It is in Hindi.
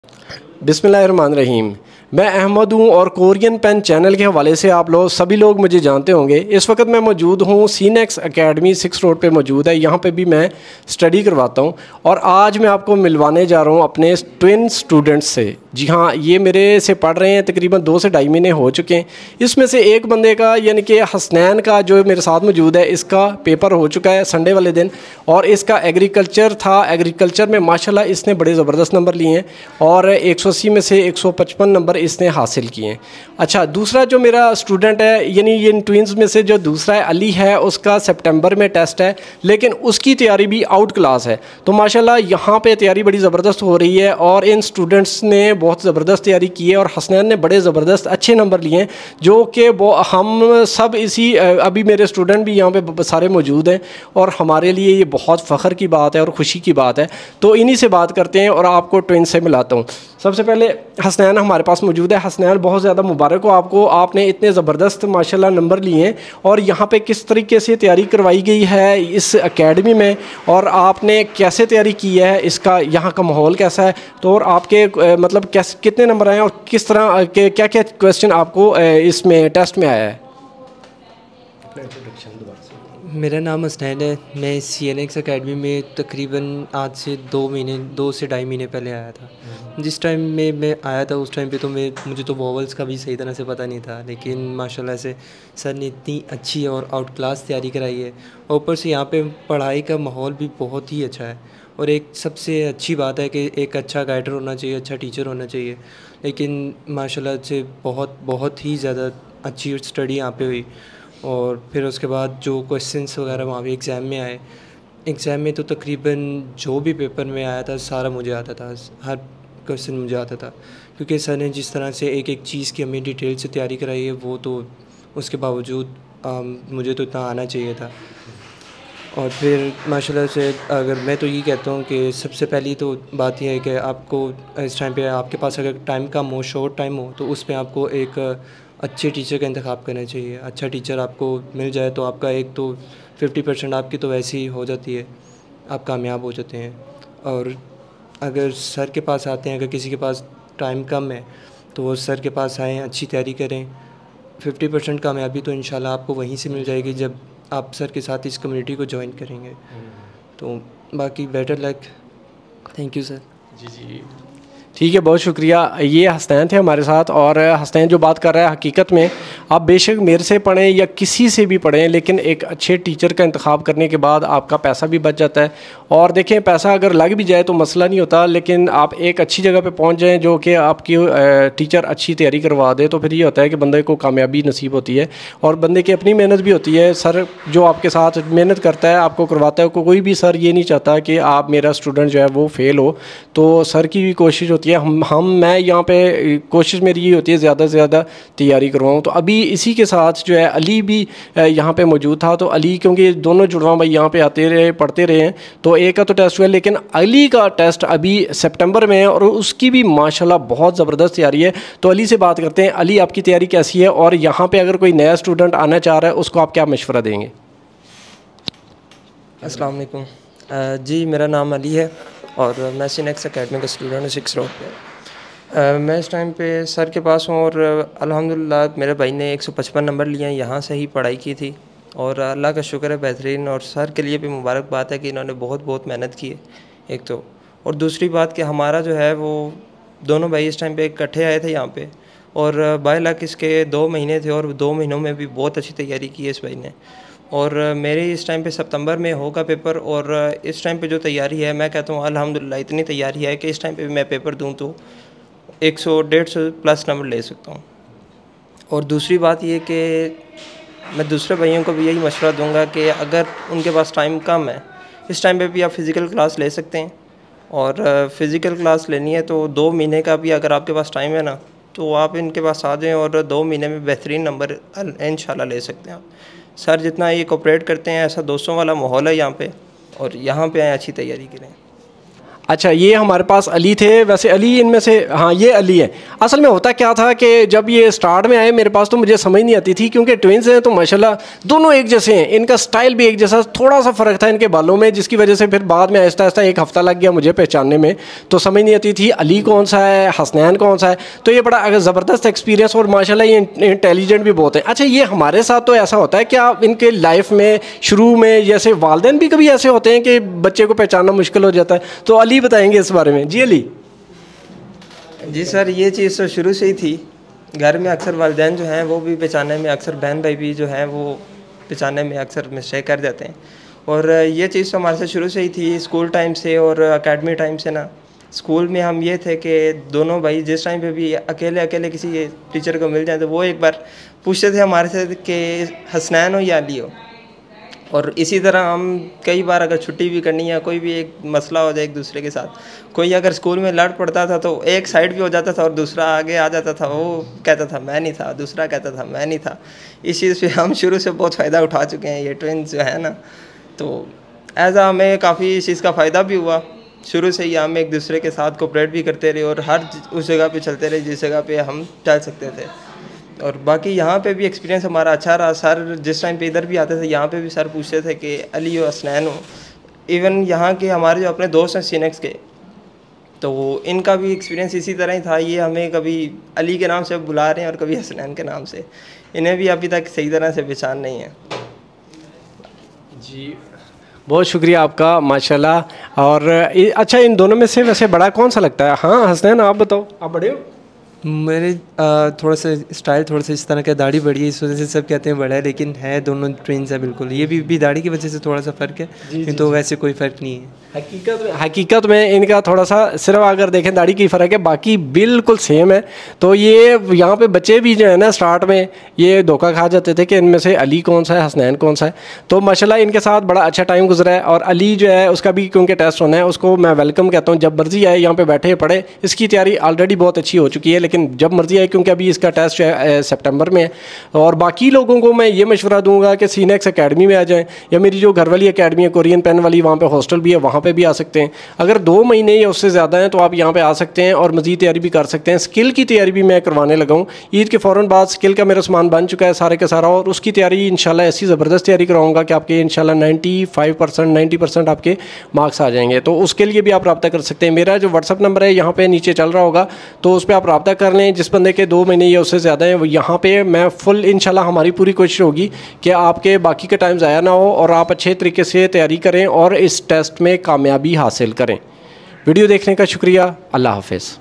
बिस्मिल्लाहिर्रहमानिर्रहीम। मैं अहमद हूँ और कोरियन पेन चैनल के हवाले से आप लोग सभी लोग मुझे जानते होंगे। इस वक्त मैं मौजूद हूँ सीनेक्स एकेडमी 6 रोड पे मौजूद है। यहाँ पे भी मैं स्टडी करवाता हूँ और आज मैं आपको मिलवाने जा रहा हूँ अपने ट्विन स्टूडेंट्स से। जी हाँ, ये मेरे से पढ़ रहे हैं, तकरीबन 2 से ढाई महीने हो चुके हैं। इसमें से एक बंदे का यानी कि हसनैन का जो मेरे साथ मौजूद है, इसका पेपर हो चुका है संडे वाले दिन और इसका एग्रीकल्चर था। एग्रीकल्चर में माशाल्लाह इसने बड़े ज़बरदस्त नंबर लिए हैं और 180 में से 155 नंबर इसने हासिल किए हैं। अच्छा, दूसरा जो मेरा स्टूडेंट है यानी इन ट्विंस में से जो दूसरा है अली है, उसका सितंबर में टेस्ट है, लेकिन उसकी तैयारी भी आउट क्लास है। तो माशाल्लाह यहाँ पे तैयारी बड़ी ज़बरदस्त हो रही है और इन स्टूडेंट्स ने बहुत ज़बरदस्त तैयारी की है और हसनैन ने बड़े ज़बरदस्त अच्छे नंबर लिए हैं, जो कि वो हम सब इसी अभी मेरे स्टूडेंट भी यहाँ पे सारे मौजूद हैं और हमारे लिए ये बहुत फ़ख्र की बात है और ख़ुशी की बात है। तो इन्हीं से बात करते हैं और आपको ट्विन से मिलाता हूँ। सबसे पहले हसनैन हमारे पास मौजूद है। हसनैन, बहुत ज़्यादा मुबारक हो आपको, आपने इतने ज़बरदस्त माशाल्लाह नंबर लिए हैं और यहाँ पे किस तरीके से तैयारी करवाई गई है इस एकेडमी में और आपने कैसे तैयारी की है, इसका यहाँ का माहौल कैसा है, तो और आपके मतलब कैसे कितने नंबर आए और किस तरह के क्या क्या क्वेश्चन आपको इसमें टेस्ट में आया है। मेरा नाम हसनैन है। मैं सीनेक्स एकेडमी में तकरीबन आज से 2 से ढाई महीने पहले आया था। जिस टाइम में मैं आया था उस टाइम पे तो मुझे तो वोवल्स का भी सही तरह से पता नहीं था, लेकिन माशाल्लाह से सर ने इतनी अच्छी और आउट क्लास तैयारी कराई है। और ऊपर से यहाँ पे पढ़ाई का माहौल भी बहुत ही अच्छा है और एक सबसे अच्छी बात है कि एक अच्छा गाइडर होना चाहिए, अच्छा टीचर होना चाहिए। लेकिन माशाल्लाह से बहुत ही ज़्यादा अच्छी स्टडी यहाँ पे हुई और फिर उसके बाद जो क्वेश्चंस वगैरह वहाँ भी एग्ज़ाम में तो तकरीबन जो भी पेपर में आया था सारा मुझे आता था, हर क्वेश्चन मुझे आता था, क्योंकि सर ने जिस तरह से एक एक चीज़ की हमें डिटेल से तैयारी कराई है, वो तो उसके बावजूद मुझे तो इतना आना चाहिए था। और फिर माशाल्लाह से अगर मैं तो ये कहता हूँ कि सबसे पहली तो बात यह है कि आपको इस टाइम पे आपके पास अगर टाइम कम हो, शॉर्ट टाइम हो, तो उसमें आपको एक अच्छे टीचर का इंतखाब करना चाहिए। अच्छा टीचर आपको मिल जाए तो आपका एक तो 50% आपकी तो वैसे ही हो जाती है, आप कामयाब हो जाते हैं। और अगर सर के पास आते हैं, अगर किसी के पास टाइम कम है तो वो सर के पास आएँ, अच्छी तैयारी करें। 50% कामयाबी तो इंशाल्लाह आपको वहीं से मिल जाएगी जब आप सर के साथ इस कम्युनिटी को ज्वाइन करेंगे। तो बाकी better luck. Thank you sir. जी, ठीक है, बहुत शुक्रिया। ये हसनैन थे हमारे साथ और हसनैन जो बात कर रहा है, हकीकत में आप बेशक मेरे से पढ़ें या किसी से भी पढ़ें, लेकिन एक अच्छे टीचर का इंतखाब करने के बाद आपका पैसा भी बच जाता है। और देखें, पैसा अगर लग भी जाए तो मसला नहीं होता, लेकिन आप एक अच्छी जगह पे पहुंच जाएं जो कि आपकी टीचर अच्छी तैयारी करवा दे, तो फिर ये होता है कि बंदे को कामयाबी नसीब होती है और बंदे की अपनी मेहनत भी होती है। सर जो आपके साथ मेहनत करता है, आपको करवाता है, कोई भी सर ये नहीं चाहता कि आप मेरा स्टूडेंट जो है वो फ़ेल हो, तो सर की भी कोशिश होती है। मैं यहाँ पे कोशिश मेरी ये होती है ज़्यादा से ज़्यादा तैयारी करवाऊँ। तो अभी इसी के साथ जो है अली भी यहाँ पे मौजूद था। तो अली, क्योंकि दोनों जुड़वा भाई यहाँ पे आते रहे, पढ़ते रहे हैं, तो एक का तो टेस्ट हुआ, लेकिन अली का टेस्ट अभी सितंबर में है और उसकी भी माशाल्लाह बहुत ज़बरदस्त तैयारी है। तो अली से बात करते हैं। अली, आपकी तैयारी कैसी है और यहाँ पर अगर कोई नया स्टूडेंट आना चाह रहा है उसको आप क्या मशवरा देंगे? अस्सलाम वालेकुम। जी, मेरा नाम अली है और मैं सीनेक्स एकेडमी का स्टूडेंट हूँ 6 रोड पे। मैं इस टाइम पे सर के पास हूँ और अल्हम्दुलिल्लाह मेरे भाई ने 155 नंबर लिए हैं, यहाँ से ही पढ़ाई की थी और अल्लाह का शुक्र है बेहतरीन। और सर के लिए भी मुबारक बात है कि इन्होंने बहुत मेहनत की है एक तो, और दूसरी बात कि हमारा जो है वो दोनों भाई इस टाइम पे इकट्ठे आए थे यहाँ पे और बाय लक इसके 2 महीने थे और 2 महीनों में भी बहुत अच्छी तैयारी की है इस भाई ने। और मेरे इस टाइम पे सितंबर में होगा पेपर और इस टाइम पे जो तैयारी है, मैं कहता हूँ अल्हम्दुलिल्लाह इतनी तैयारी है कि इस टाइम पे भी मैं पेपर दूँ तो 100-150 प्लस नंबर ले सकता हूँ। और दूसरी बात ये कि मैं दूसरे भाइयों को भी यही मशवरा दूंगा कि अगर उनके पास टाइम कम है, इस टाइम पे भी आप फ़िज़िकल क्लास ले सकते हैं। और फ़िज़िकल क्लास लेनी है तो 2 महीने का भी अगर आपके पास टाइम है ना, तो आप इनके पास आ जाएँ और 2 महीने में बेहतरीन नंबर इंशाल्लाह ले सकते हैं आप। सर जितना ये कोऑपरेट करते हैं, ऐसा दोस्तों वाला माहौल है यहाँ पे, और यहाँ पे आए अच्छी तैयारी करें। अच्छा, ये हमारे पास अली थे। वैसे अली इनमें से, हाँ ये अली है। असल में होता क्या था कि जब ये स्टार्ट में आए मेरे पास तो मुझे समझ नहीं आती थी, क्योंकि ट्विंस हैं तो माशाल्लाह दोनों एक जैसे हैं, इनका स्टाइल भी एक जैसा, थोड़ा सा फ़र्क था इनके बालों में, जिसकी वजह से फिर बाद में आहिस्ता आहिस्ता एक हफ़्ता लग गया मुझे पहचानने में, तो समझ नहीं आती थी अली कौन सा है, हसनैन कौन सा है। तो ये बड़ा ज़बरदस्त एक्सपीरियंस, और माशाल्लाह ये इंटेलिजेंट भी बहुत है। अच्छा, ये हमारे साथ तो ऐसा होता है कि आप इनके लाइफ में शुरू में जैसे वालिदैन भी कभी ऐसे होते हैं कि बच्चे को पहचानना मुश्किल हो जाता है, तो अली बताएंगे इस बारे में। जी अली। जी सर, ये चीज़ तो शुरू से ही थी। घर में अक्सर वालिदैन जो हैं वो भी पहचानने में, अक्सर बहन भाई भी जो हैं वो पहचानने में अक्सर मिस्टेक कर जाते हैं। और ये चीज़ तो हमारे साथ शुरू से ही थी, स्कूल टाइम से और एकेडमी टाइम से ना। स्कूल में हम ये थे कि दोनों भाई जिस टाइम पे भी अकेले अकेले किसी टीचर को मिल जाए तो वो एक बार पूछते थे हमारे से कि हसनैन हो या अली हो। और इसी तरह हम कई बार अगर छुट्टी भी करनी है, कोई भी एक मसला हो जाए एक दूसरे के साथ, कोई अगर स्कूल में लड़ पड़ता था तो एक साइड भी हो जाता था और दूसरा आगे आ जाता था, वो कहता था मैं नहीं था, दूसरा कहता था मैं नहीं था। इस चीज़ पे हम शुरू से बहुत फ़ायदा उठा चुके हैं, ये ट्विन्स जो है ना। तो ऐसा हमें काफ़ी इस चीज़ का फ़ायदा भी हुआ। शुरू से ही हम एक दूसरे के साथ कोऑपरेट भी करते रहे और हर उस जगह पे चलते रहे जिस जगह पे हम चल सकते थे। और बाकी यहाँ पे भी एक्सपीरियंस हमारा अच्छा रहा। सर जिस टाइम पे इधर भी आते थे, यहाँ पे भी सर पूछते थे कि अली हो हसनैन हो। इवन यहाँ के हमारे जो अपने दोस्त हैं सीनेक्स के, तो इनका भी एक्सपीरियंस इसी तरह ही था। ये हमें कभी अली के नाम से बुला रहे हैं और कभी हसनैन के नाम से। इन्हें भी अभी तक सही तरह से पहचान नहीं है। जी बहुत शुक्रिया आपका माशाल्लाह। और अच्छा, इन दोनों में से वैसे बड़ा कौन सा लगता है? हाँ हसनैन आप बताओ, आप बड़े हो? मेरे थोड़ा सा स्टाइल थोड़ा सा इस तरह का, दाढ़ी बड़ी है इस वजह से सब कहते हैं बड़ा है, लेकिन है दोनों ट्विन्स है बिल्कुल। ये भी दाढ़ी की वजह से थोड़ा सा फ़र्क है, नहीं तो वैसे कोई फ़र्क नहीं है। हकीकत में इनका थोड़ा सा सिर्फ अगर देखें दाढ़ी की फ़र्क है, बाकी बिल्कुल सेम है। तो ये यहाँ पे बच्चे भी जो है ना स्टार्ट में ये धोखा खा जाते थे कि इनमें से अली कौन सा है, हसनैन कौन सा है। तो माशाल्लाह इनके साथ बड़ा अच्छा टाइम गुजरा है। और अली जो है उसका भी क्योंकि टेस्ट होना है, उसको मैं वेलकम कहता हूँ, जब मर्जी आए यहाँ पे बैठे पढ़े। इसकी तैयारी ऑलरेडी बहुत अच्छी हो चुकी है, लेकिन जब मर्जी आए, क्योंकि अभी इसका टेस्ट जो है सितंबर में है। और बाकी लोगों को मैं ये मशवरा दूंगा कि सीनेक्स अकेडमी में आ जाएँ, या मेरी जो घर वाली अकेडमी है कोरियन पेन वाली, वहाँ पर हॉस्टल भी है, वहाँ पर भी आ सकते हैं। अगर 2 महीने या उससे ज़्यादा हैं तो आप यहाँ पे आ सकते हैं और मज़ीद तैयारी भी कर सकते हैं। स्किल की तैयारी भी मैं करवाने लगा हूँ। ईद के फ़ौरन बाद स्किल का मेरा सामान बन चुका है सारे का सारा, और उसकी तैयारी इंशाल्लाह ऐसी ज़बरदस्त तैयारी कराऊंगा कि आपके इंशाल्लाह 95% 90% आपके मार्क्स आ जाएंगे। तो उसके लिए भी आप रब्ता कर सकते हैं। मेरा जो व्हाट्सअप नंबर है यहाँ पर नीचे चल रहा होगा, तो उस पर आप रब्ता कर लें। जिस बंदे के 2 महीने या उससे ज़्यादा हैं वो यहाँ पर मैं फुल इंशाल्लाह हमारी पूरी कोशिश होगी कि आपके बाकी का टाइम ज़ाया ना हो और आप अच्छे तरीके से तैयारी करें और इस टेस्ट में कामयाबी हासिल करें। वीडियो देखने का शुक्रिया। अल्लाह हाफ़िज़।